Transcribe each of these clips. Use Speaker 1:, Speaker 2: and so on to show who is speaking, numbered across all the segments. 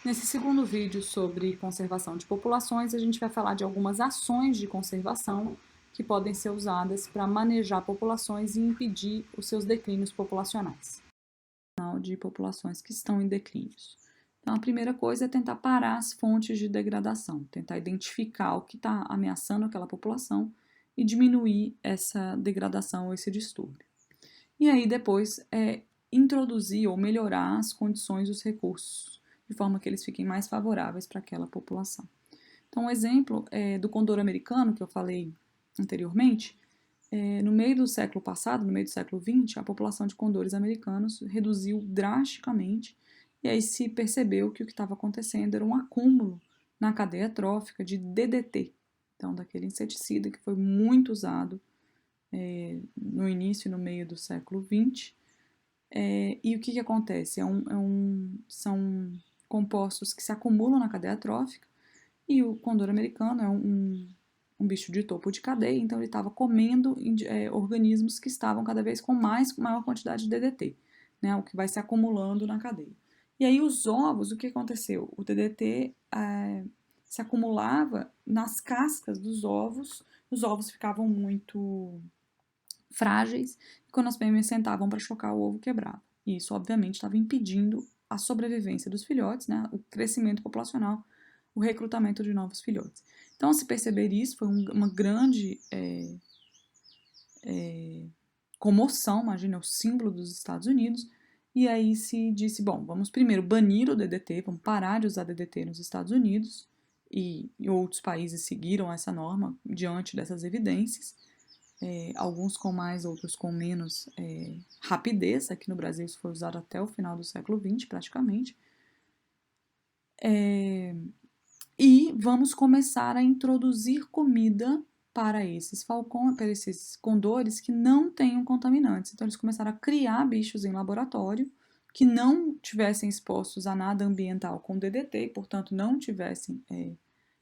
Speaker 1: Nesse segundo vídeo sobre conservação de populações, a gente vai falar de algumas ações de conservação que podem ser usadas para manejar populações e impedir os seus declínios populacionais. De populações que estão em declínios. Então, a primeira coisa é tentar parar as fontes de degradação, tentar identificar o que está ameaçando aquela população e diminuir essa degradação ou esse distúrbio. E aí, depois, introduzir ou melhorar as condições dos recursos, de forma que eles fiquem mais favoráveis para aquela população. Então, um exemplo do condor americano, que eu falei anteriormente, no meio do século passado, no meio do século XX, a população de condores americanos reduziu drasticamente, e aí se percebeu que o que estava acontecendo era um acúmulo na cadeia trófica de DDT, então daquele inseticida que foi muito usado no início e no meio do século XX. E o que acontece? São compostos que se acumulam na cadeia trófica, e o condor americano é um bicho de topo de cadeia, então ele estava comendo organismos que estavam cada vez com maior quantidade de DDT, né, o que vai se acumulando na cadeia. E aí os ovos, o que aconteceu? O DDT se acumulava nas cascas dos ovos, os ovos ficavam muito frágeis, e quando as fêmeas sentavam para chocar, o ovo quebrava. E isso, obviamente, estava impedindo a sobrevivência dos filhotes, né, o crescimento populacional, o recrutamento de novos filhotes. Então, se perceber isso, foi uma grande comoção, imagina, o símbolo dos Estados Unidos, e aí se disse, bom, vamos primeiro banir o DDT, vamos parar de usar DDT nos Estados Unidos, e outros países seguiram essa norma diante dessas evidências, alguns com mais, outros com menos rapidez. Aqui no Brasil isso foi usado até o final do século XX, praticamente. E vamos começar a introduzir comida para esses para esses condores que não tenham contaminantes. Então eles começaram a criar bichos em laboratório que não tivessem expostos a nada ambiental com DDT e, portanto, não tivessem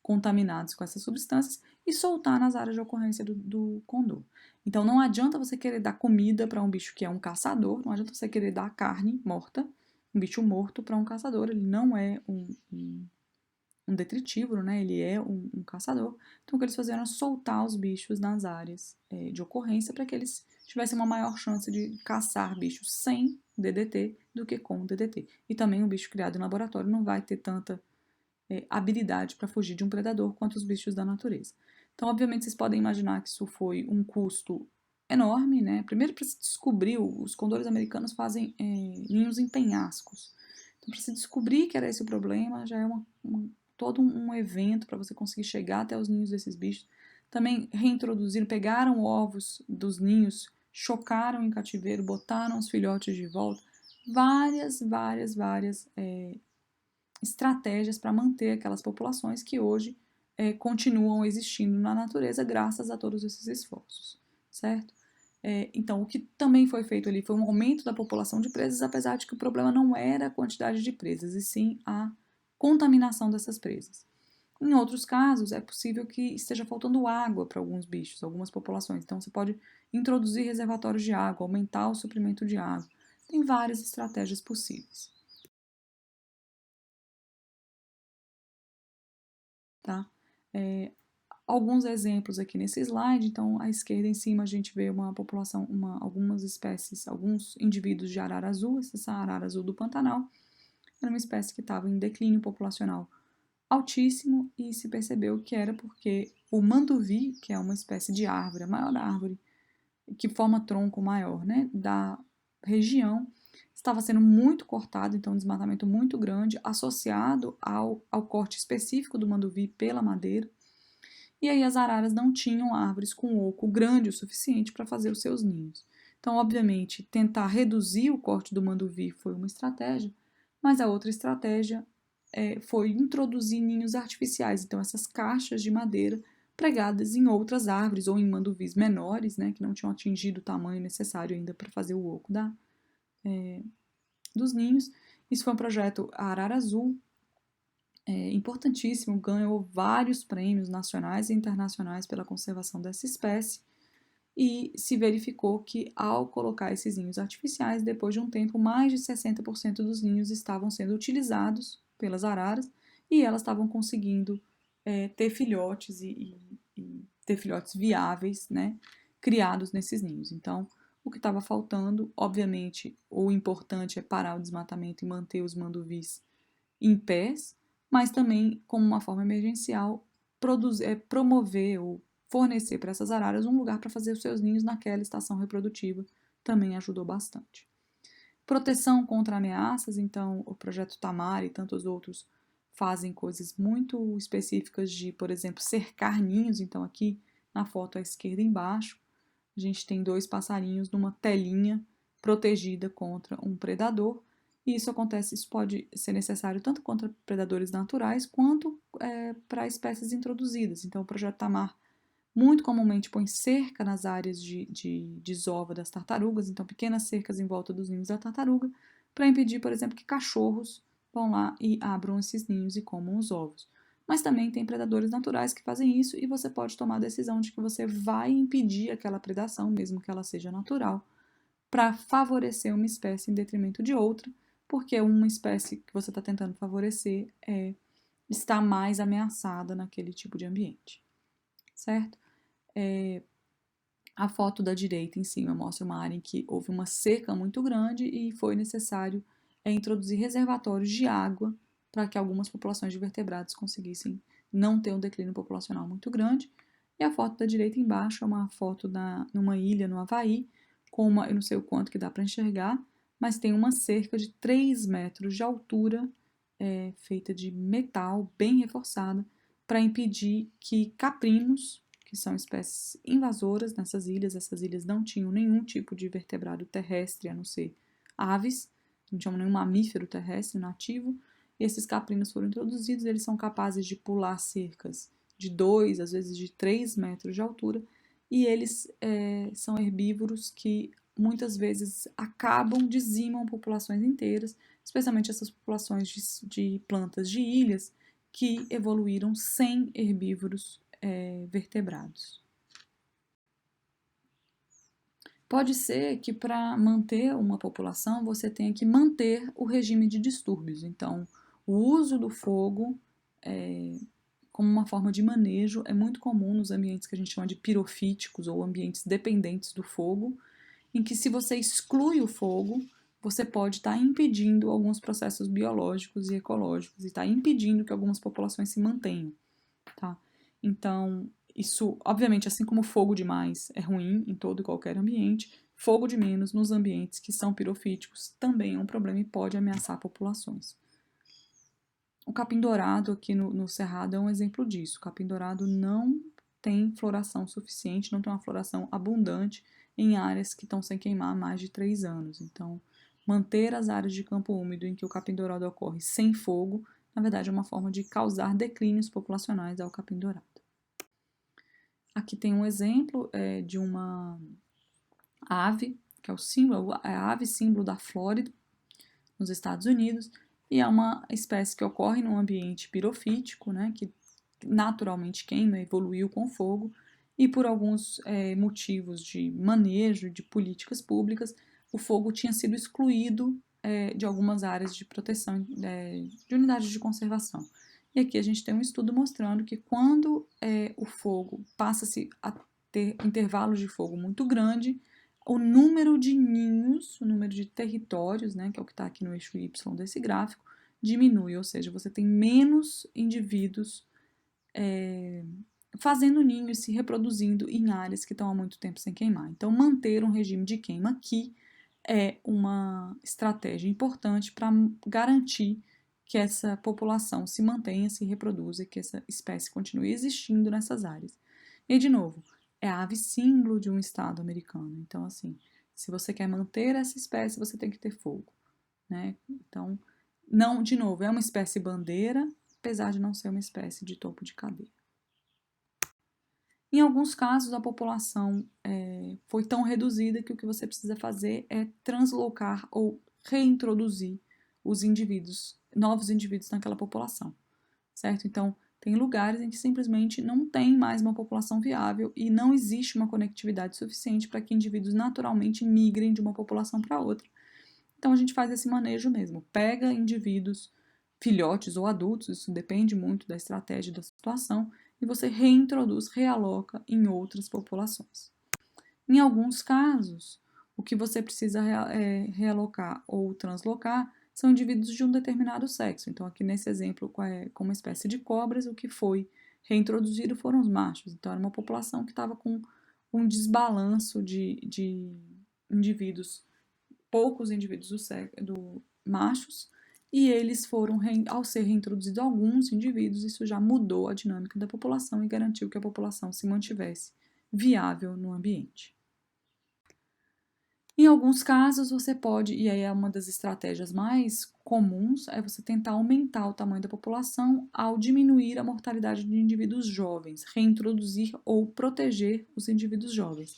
Speaker 1: contaminados com essas substâncias e soltar nas áreas de ocorrência do condor. Então não adianta você querer dar comida para um bicho que é um caçador, não adianta você querer dar carne morta, um bicho morto para um caçador, ele não é um detritívoro, né? Ele é um caçador. Então o que eles faziam era soltar os bichos nas áreas de ocorrência para que eles tivessem uma maior chance de caçar bichos sem DDT do que com DDT. E também o bicho criado em laboratório não vai ter tanta habilidade para fugir de um predador quanto os bichos da natureza. Então, obviamente, vocês podem imaginar que isso foi um custo enorme, né? Primeiro, para se descobrir, os condores americanos fazem ninhos em penhascos. Então, para se descobrir que era esse o problema, já é todo um evento para você conseguir chegar até os ninhos desses bichos. Também reintroduziram, pegaram ovos dos ninhos, chocaram em cativeiro, botaram os filhotes de volta. Várias estratégias para manter aquelas populações que hoje continuam existindo na natureza graças a todos esses esforços, certo? Então, o que também foi feito ali foi um aumento da população de presas, apesar de que o problema não era a quantidade de presas, e sim a contaminação dessas presas. Em outros casos, é possível que esteja faltando água para alguns bichos, algumas populações. Então, você pode introduzir reservatórios de água, aumentar o suprimento de água. Tem várias estratégias possíveis. Tá? Alguns exemplos aqui nesse slide. Então, à esquerda em cima a gente vê uma população, algumas espécies, alguns indivíduos de arara azul. Essa arara azul do Pantanal era uma espécie que estava em declínio populacional altíssimo, e se percebeu que era porque o manduvi, que é uma espécie de árvore, a maior árvore que forma tronco maior, né, da região, estava sendo muito cortado, então um desmatamento muito grande, associado ao corte específico do manduvi pela madeira. E aí as araras não tinham árvores com oco grande o suficiente para fazer os seus ninhos. Então, obviamente, tentar reduzir o corte do manduvi foi uma estratégia, mas a outra estratégia foi introduzir ninhos artificiais. Então, essas caixas de madeira pregadas em outras árvores ou em manduvis menores, né, que não tinham atingido o tamanho necessário ainda para fazer o oco dos ninhos. Isso foi um projeto Arara Azul, importantíssimo, ganhou vários prêmios nacionais e internacionais pela conservação dessa espécie, e se verificou que, ao colocar esses ninhos artificiais, depois de um tempo, mais de 60% dos ninhos estavam sendo utilizados pelas araras, e elas estavam conseguindo ter filhotes e ter filhotes viáveis, né, criados nesses ninhos. Então, o que estava faltando, obviamente, o importante é parar o desmatamento e manter os manduvis em pés, mas também, como uma forma emergencial, promover ou fornecer para essas araras um lugar para fazer os seus ninhos naquela estação reprodutiva também ajudou bastante. Proteção contra ameaças, então o projeto Tamar e tantos outros fazem coisas muito específicas de, por exemplo, cercar ninhos. Então aqui na foto à esquerda embaixo, a gente tem 2 passarinhos numa telinha protegida contra um predador. E isso pode ser necessário tanto contra predadores naturais quanto para espécies introduzidas. Então o projeto Tamar muito comumente põe cerca nas áreas de desova das tartarugas, então pequenas cercas em volta dos ninhos da tartaruga, para impedir, por exemplo, que cachorros vão lá e abram esses ninhos e comam os ovos. Mas também tem predadores naturais que fazem isso e você pode tomar a decisão de que você vai impedir aquela predação, mesmo que ela seja natural, para favorecer uma espécie em detrimento de outra, porque uma espécie que você está tentando favorecer está mais ameaçada naquele tipo de ambiente, certo? A foto da direita em cima mostra uma área em que houve uma seca muito grande e foi necessário introduzir reservatórios de água para que algumas populações de vertebrados conseguissem não ter um declínio populacional muito grande. E a foto da direita embaixo é uma foto numa ilha no Havaí, com eu não sei o quanto que dá para enxergar, mas tem uma cerca de 3 metros de altura, feita de metal, bem reforçada, para impedir que caprinos, que são espécies invasoras nessas ilhas. Essas ilhas não tinham nenhum tipo de vertebrado terrestre, a não ser aves, não tinham nenhum mamífero terrestre nativo, e esses caprinos foram introduzidos. Eles são capazes de pular cercas de 2, às vezes de 3 metros de altura, e eles são herbívoros que muitas vezes dizimam populações inteiras, especialmente essas populações de plantas de ilhas que evoluíram sem herbívoros vertebrados. Pode ser que para manter uma população você tenha que manter o regime de distúrbios. Então, o uso do fogo como uma forma de manejo é muito comum nos ambientes que a gente chama de pirofíticos ou ambientes dependentes do fogo, em que se você exclui o fogo, você pode estar impedindo alguns processos biológicos e ecológicos e estar impedindo que algumas populações se mantenham, tá? Então, isso, obviamente, assim como fogo demais é ruim em todo e qualquer ambiente, fogo de menos nos ambientes que são pirofíticos também é um problema e pode ameaçar populações. O capim-dourado aqui no Cerrado é um exemplo disso. O capim-dourado não tem floração suficiente, não tem uma floração abundante em áreas que estão sem queimar há mais de 3 anos. Então, manter as áreas de campo úmido em que o capim-dourado ocorre sem fogo, na verdade, é uma forma de causar declínios populacionais ao capim-dourado. Aqui tem um exemplo de uma ave, que é o símbolo, é a ave símbolo da Flórida, nos Estados Unidos, e é uma espécie que ocorre num ambiente pirofítico, né, que naturalmente queima, evoluiu com fogo, e por alguns motivos de manejo, de políticas públicas, o fogo tinha sido excluído de algumas áreas de proteção, de unidades de conservação. E aqui a gente tem um estudo mostrando que quando o fogo passa-se a ter intervalos de fogo muito grande, o número de ninhos, o número de territórios, né, que é o que está aqui no eixo Y desse gráfico, diminui, ou seja, você tem menos indivíduos fazendo ninho e se reproduzindo em áreas que estão há muito tempo sem queimar. Então, manter um regime de queima aqui é uma estratégia importante para garantir que essa população se mantenha, se reproduza e que essa espécie continue existindo nessas áreas. E, de novo, é a ave símbolo de um estado americano. Então, assim, se você quer manter essa espécie, você tem que ter fogo, né? Então, não, de novo, é uma espécie bandeira, apesar de não ser uma espécie de topo de cadeia. Em alguns casos, a população foi tão reduzida que o que você precisa fazer é translocar ou reintroduzir os indivíduos, novos indivíduos naquela população, certo? Então, tem lugares em que simplesmente não tem mais uma população viável e não existe uma conectividade suficiente para que indivíduos naturalmente migrem de uma população para outra. Então, a gente faz esse manejo mesmo, pega indivíduos filhotes ou adultos, isso depende muito da estratégia e da situação, e você reintroduz, realoca em outras populações. Em alguns casos, o que você precisa realocar ou translocar são indivíduos de um determinado sexo. Então, aqui nesse exemplo, com uma espécie de cobras, o que foi reintroduzido foram os machos. Então, era uma população que estava com um desbalanço de indivíduos, poucos indivíduos do machos, e eles foram, ao ser reintroduzidos alguns indivíduos, isso já mudou a dinâmica da população e garantiu que a população se mantivesse viável no ambiente. Em alguns casos, você pode, e aí é uma das estratégias mais comuns, é você tentar aumentar o tamanho da população ao diminuir a mortalidade de indivíduos jovens, reintroduzir ou proteger os indivíduos jovens.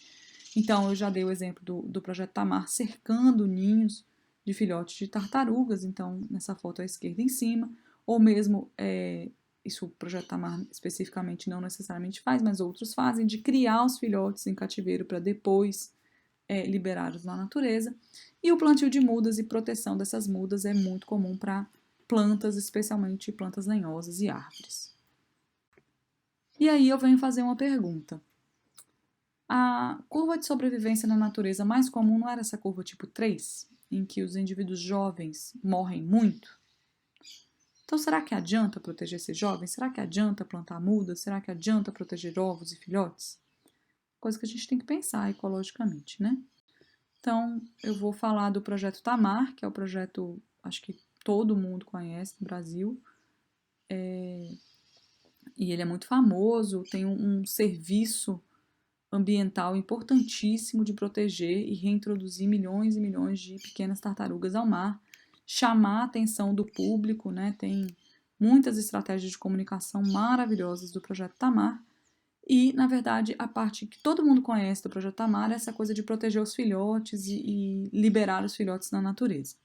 Speaker 1: Então, eu já dei o exemplo do projeto Tamar cercando ninhos de filhotes de tartarugas, então, nessa foto à esquerda em cima, ou mesmo, isso o projeto Tamar especificamente não necessariamente faz, mas outros fazem, de criar os filhotes em cativeiro para depois liberados na natureza. E o plantio de mudas e proteção dessas mudas é muito comum para plantas, especialmente plantas lenhosas e árvores. E aí eu venho fazer uma pergunta. A curva de sobrevivência na natureza mais comum não era essa curva tipo 3, em que os indivíduos jovens morrem muito? Então, será que adianta proteger esses jovens? Será que adianta plantar mudas? Será que adianta proteger ovos e filhotes? Coisa que a gente tem que pensar ecologicamente, né? Então, eu vou falar do projeto Tamar, que é o projeto, acho que todo mundo conhece no Brasil, e ele é muito famoso, tem um serviço ambiental importantíssimo de proteger e reintroduzir milhões e milhões de pequenas tartarugas ao mar, chamar a atenção do público, né? Tem muitas estratégias de comunicação maravilhosas do projeto Tamar, e, na verdade, a parte que todo mundo conhece do projeto Tamar é essa coisa de proteger os filhotes e liberar os filhotes na natureza.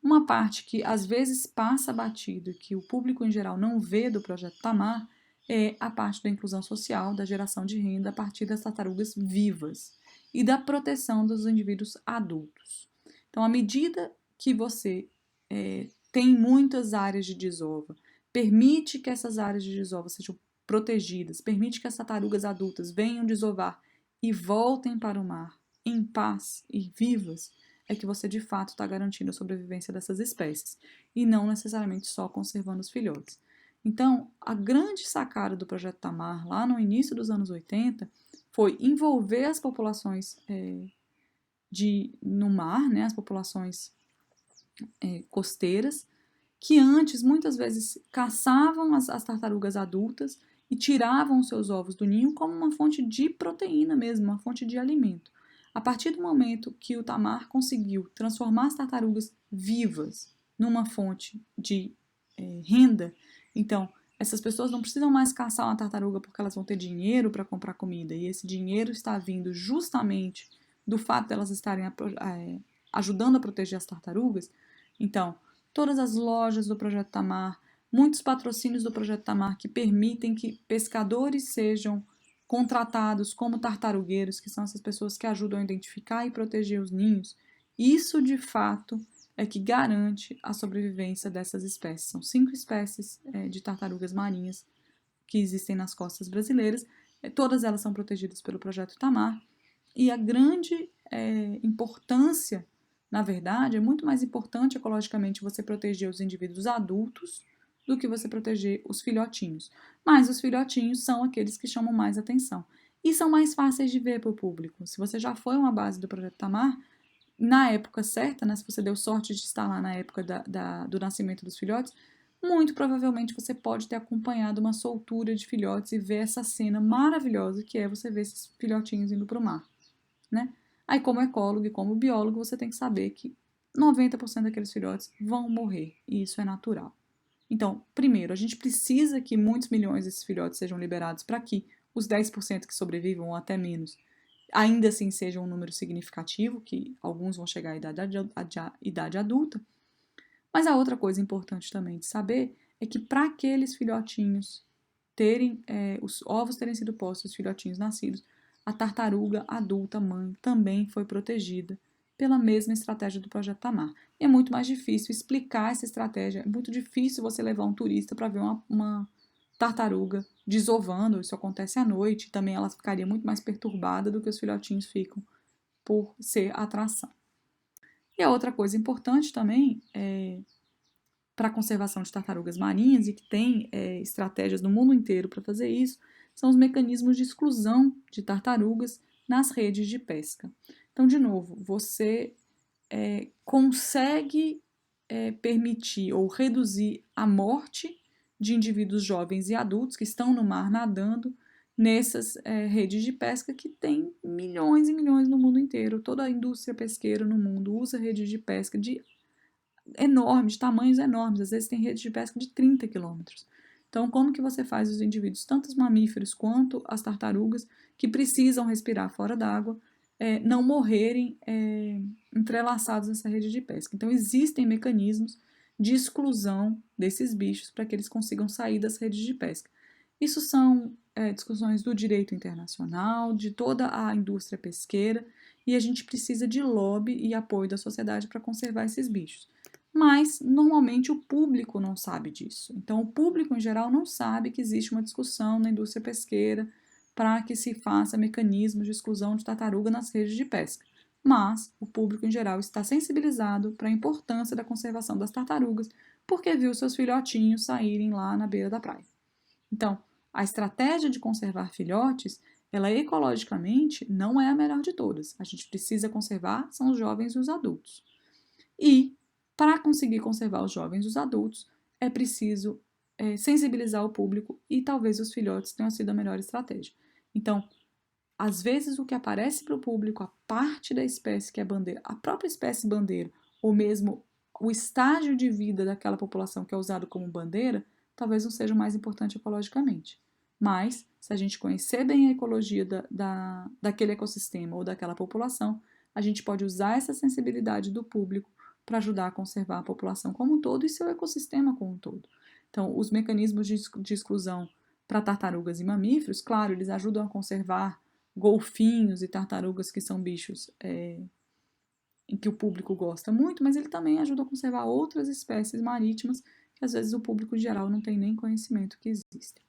Speaker 1: Uma parte que às vezes passa batido e que o público em geral não vê do projeto Tamar é a parte da inclusão social, da geração de renda a partir das tartarugas vivas e da proteção dos indivíduos adultos. Então, à medida que você tem muitas áreas de desova, permite que essas áreas de desova sejam protegidas, permite que as tartarugas adultas venham desovar e voltem para o mar em paz e vivas, é que você de fato está garantindo a sobrevivência dessas espécies e não necessariamente só conservando os filhotes. Então, a grande sacada do projeto Tamar, lá no início dos anos 80, foi envolver as populações no mar, né, as populações costeiras, que antes muitas vezes caçavam as tartarugas adultas e tiravam seus ovos do ninho como uma fonte de proteína mesmo, uma fonte de alimento. A partir do momento que o Tamar conseguiu transformar as tartarugas vivas numa fonte de renda, então essas pessoas não precisam mais caçar uma tartaruga porque elas vão ter dinheiro para comprar comida, e esse dinheiro está vindo justamente do fato de elas estarem ajudando a proteger as tartarugas. Então, todas as lojas do Projeto Tamar, muitos patrocínios do Projeto Tamar que permitem que pescadores sejam contratados como tartarugueiros, que são essas pessoas que ajudam a identificar e proteger os ninhos. Isso, de fato, é que garante a sobrevivência dessas espécies. São 5 espécies de tartarugas marinhas que existem nas costas brasileiras. Todas elas são protegidas pelo Projeto Tamar. E a grande importância, na verdade, é muito mais importante ecologicamente você proteger os indivíduos adultos do que você proteger os filhotinhos. Mas os filhotinhos são aqueles que chamam mais atenção. E são mais fáceis de ver para o público. Se você já foi uma base do Projeto Tamar, na época certa, né, se você deu sorte de estar lá na época do nascimento dos filhotes, muito provavelmente você pode ter acompanhado uma soltura de filhotes e ver essa cena maravilhosa que é você ver esses filhotinhos indo para o mar, né? Aí, como ecólogo e como biólogo, você tem que saber que 90% daqueles filhotes vão morrer, e isso é natural. Então, primeiro, a gente precisa que muitos milhões desses filhotes sejam liberados para que os 10% que sobrevivam, ou até menos, ainda assim seja um número significativo, que alguns vão chegar à idade adulta. Mas a outra coisa importante também de saber é que para aqueles filhotinhos os ovos terem sido postos, os filhotinhos nascidos, a tartaruga adulta mãe também foi protegida pela mesma estratégia do Projeto Tamar. E é muito mais difícil explicar essa estratégia, é muito difícil você levar um turista para ver uma tartaruga desovando, isso acontece à noite, também ela ficaria muito mais perturbada do que os filhotinhos ficam por ser atração. E a outra coisa importante também para a conservação de tartarugas marinhas e que tem estratégias no mundo inteiro para fazer isso, são os mecanismos de exclusão de tartarugas nas redes de pesca. Então, de novo, você consegue permitir ou reduzir a morte de indivíduos jovens e adultos que estão no mar nadando nessas redes de pesca que tem milhões e milhões no mundo inteiro. Toda a indústria pesqueira no mundo usa redes de pesca enormes, de tamanhos enormes. Às vezes tem redes de pesca de 30 quilômetros. Então, como que você faz os indivíduos, tanto os mamíferos quanto as tartarugas, que precisam respirar fora d'água, não morrerem entrelaçados nessa rede de pesca? Então, existem mecanismos de exclusão desses bichos para que eles consigam sair das redes de pesca. Isso são discussões do direito internacional, de toda a indústria pesqueira, e a gente precisa de lobby e apoio da sociedade para conservar esses bichos. Mas, normalmente, o público não sabe disso. Então, o público, em geral, não sabe que existe uma discussão na indústria pesqueira para que se faça mecanismos de exclusão de tartaruga nas redes de pesca. Mas, o público, em geral, está sensibilizado para a importância da conservação das tartarugas, porque viu seus filhotinhos saírem lá na beira da praia. Então, a estratégia de conservar filhotes, ela ecologicamente não é a melhor de todas. A gente precisa conservar são os jovens e os adultos. E, para conseguir conservar os jovens e os adultos, é preciso sensibilizar o público e talvez os filhotes tenham sido a melhor estratégia. Então, às vezes o que aparece para o público, a parte da espécie que é bandeira, a própria espécie bandeira, ou mesmo o estágio de vida daquela população que é usado como bandeira, talvez não seja o mais importante ecologicamente. Mas, se a gente conhecer bem a ecologia daquele ecossistema ou daquela população, a gente pode usar essa sensibilidade do público para ajudar a conservar a população como um todo e seu ecossistema como um todo. Então, os mecanismos de exclusão para tartarugas e mamíferos, claro, eles ajudam a conservar golfinhos e tartarugas, que são bichos em que o público gosta muito, mas ele também ajuda a conservar outras espécies marítimas que às vezes o público geral não tem nem conhecimento que existem.